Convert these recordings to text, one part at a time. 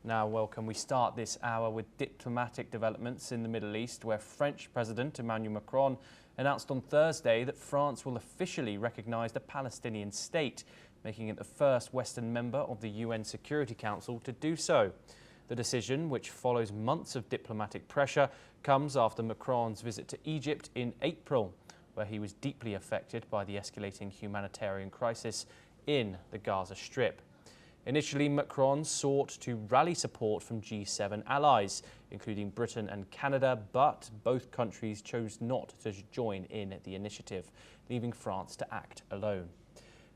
Now, welcome. We start this hour with diplomatic developments in the Middle East, where French President Emmanuel Macron announced on Thursday that France will officially recognise the Palestinian state, making it the first Western member of the UN Security Council to do so. The decision, which follows months of diplomatic pressure, comes after Macron's visit to Egypt in April, where he was deeply affected by the escalating humanitarian crisis in the Gaza Strip. Initially, Macron sought to rally support from G7 allies, including Britain and Canada, but both countries chose not to join in the initiative, leaving France to act alone.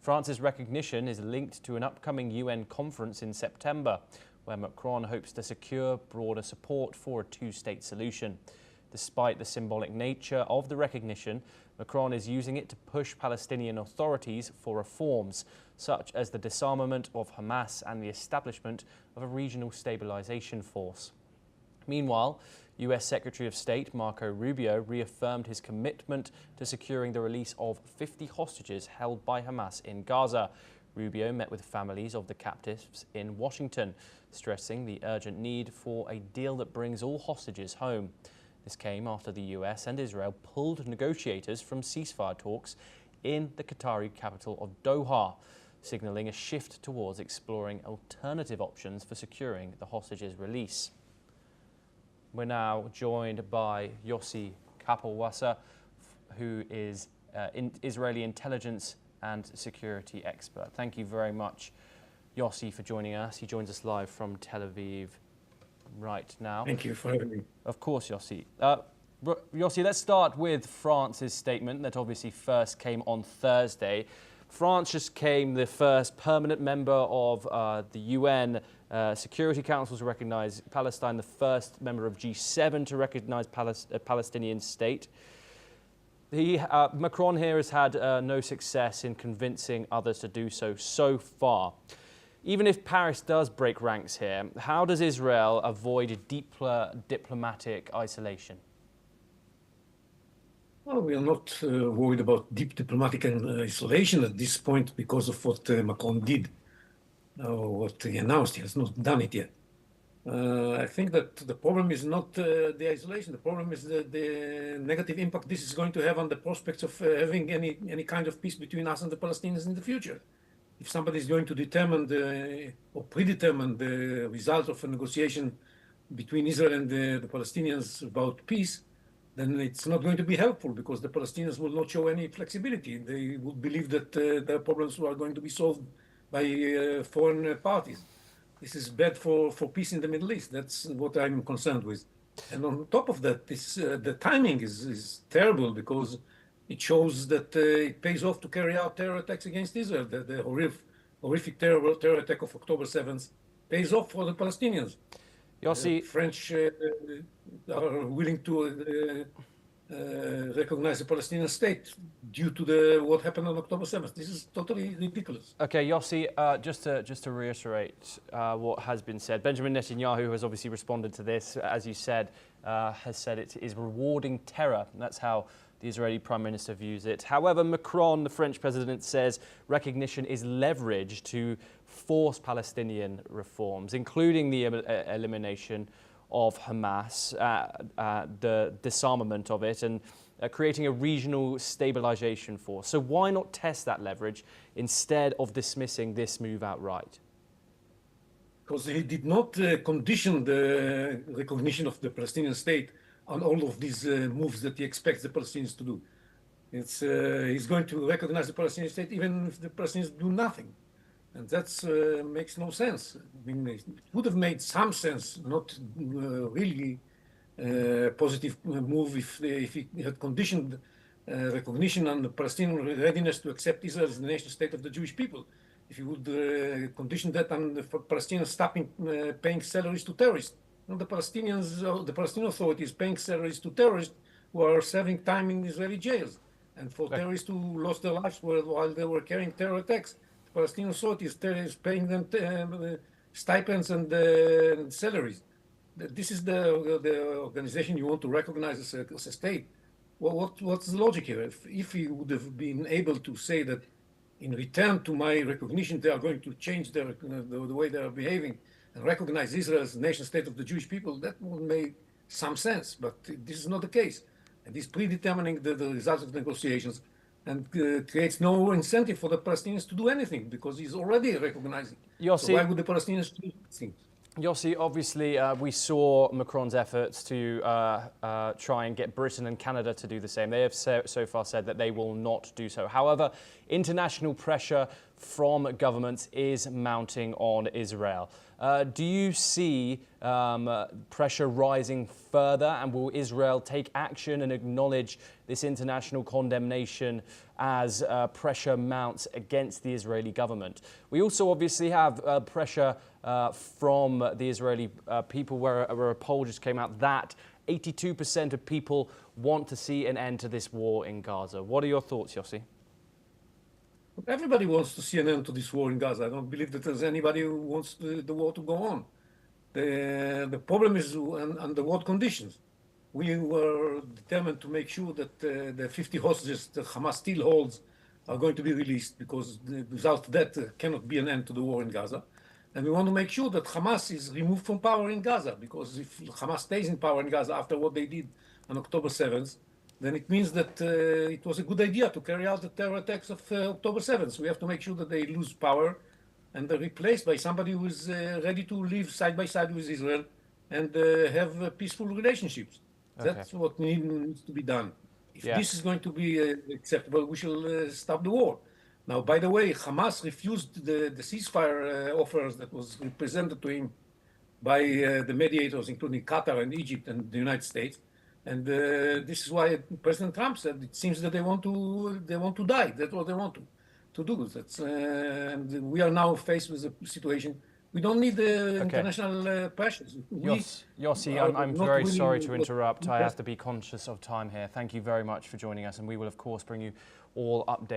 France's recognition is linked to an upcoming UN conference in September, where Macron hopes to secure broader support for a two-state solution. Despite the symbolic nature of the recognition, Macron is using it to push Palestinian authorities for reforms, such as the disarmament of Hamas and the establishment of a regional stabilization force. Meanwhile, US Secretary of State Marco Rubio reaffirmed his commitment to securing the release of 50 hostages held by Hamas in Gaza. Rubio met with families of the captives in Washington, stressing the urgent need for a deal that brings all hostages home. This came after the US and Israel pulled negotiators from ceasefire talks in the Qatari capital of Doha, signalling a shift towards exploring alternative options for securing the hostages' release. We're now joined by Yossi Kapelwasser, who is an Israeli intelligence and security expert. Thank you very much, Yossi, for joining us. He joins us live from Tel Aviv right now. Thank you for having me. Of course, Yossi. Yossi, let's start with France's statement that obviously first came on Thursday. France just became the first permanent member of the UN Security Council to recognise Palestine, the first member of G7 to recognise a Palestinian state. Macron here has had no success in convincing others to do so far. Even if Paris does break ranks here, how does Israel avoid deeper diplomatic isolation? Well, we are not worried about deep diplomatic isolation at this point because of what Macron did, or what he announced. He has not done it yet. I think that the problem is not the isolation. The problem is the negative impact this is going to have on the prospects of having any kind of peace between us and the Palestinians in the future. If somebody is going to determine or predetermine the result of a negotiation between Israel and the Palestinians about peace, then it's not going to be helpful because the Palestinians will not show any flexibility. They would believe that their problems are going to be solved by foreign parties. This is bad for peace in the Middle East. That's what I'm concerned with. And on top of that, the timing is terrible because it shows that it pays off to carry out terror attacks against Israel. The horrific terror attack of October 7th pays off for the Palestinians. Yossi, French are willing to recognize the Palestinian state due to what happened on October 7th. This is totally ridiculous. Okay, Yossi, just to reiterate what has been said, Benjamin Netanyahu has obviously responded to this, as you said, has said it is rewarding terror. That's how the Israeli Prime Minister views it. However, Macron, the French president, says recognition is leverage to force Palestinian reforms, including the elimination of Hamas, the disarmament of it, and creating a regional stabilization force. So why not test that leverage instead of dismissing this move outright? Because he did not condition the recognition of the Palestinian state on all of these moves that he expects the Palestinians to do. He's going to recognize the Palestinian state even if the Palestinians do nothing. And that makes no sense. I mean, it would have made some sense, not really positive move if he had conditioned recognition on the Palestinian readiness to accept Israel as the nation state of the Jewish people. If he would condition that on the Palestinians stopping paying salaries to terrorists. The Palestinians, the Palestinian authorities paying salaries to terrorists who are serving time in Israeli jails. And for terrorists who lost their lives while they were carrying terror attacks, the Palestinian authorities is paying them stipends and salaries. This is the organization you want to recognize as a state. Well, what's the logic here? If he would have been able to say that in return to my recognition, they are going to change the way they are behaving and recognize Israel as the nation state of the Jewish people, that would make some sense. But this is not the case. And this predetermining the results of the negotiations and creates no incentive for the Palestinians to do anything because he's already recognizing. Yossi, so why would the Palestinians do anything? Yossi, obviously, we saw Macron's efforts to try and get Britain and Canada to do the same. They have so far said that they will not do so. However, international pressure from governments is mounting on Israel. Do you see pressure rising further, and will Israel take action and acknowledge this international condemnation as pressure mounts against the Israeli government? We also obviously have pressure from the Israeli people, where a poll just came out that 82% of people want to see an end to this war in Gaza. What are your thoughts, Yossi? Everybody wants to see an end to this war in Gaza. I don't believe that there's anybody who wants the war to go on. The problem is under what conditions. We were determined to make sure that the 50 hostages that Hamas still holds are going to be released, because without that there cannot be an end to the war in Gaza. And we want to make sure that Hamas is removed from power in Gaza, because if Hamas stays in power in Gaza after what they did on October 7th, then it means that it was a good idea to carry out the terror attacks of October 7th. So we have to make sure that they lose power and they're replaced by somebody who is ready to live side by side with Israel and have peaceful relationships. Okay. That's what needs to be done. If this is going to be acceptable, we shall stop the war. Now, by the way, Hamas refused the ceasefire offers that was presented to him by the mediators, including Qatar and Egypt and the United States. And this is why President Trump said it seems that they want to die. That's what they want to do. That's and we are now faced with a situation. We don't need the international pressures. Yossi, I'm very sorry to interrupt. I have to be conscious of time here. Thank you very much for joining us, and we will of course bring you all updates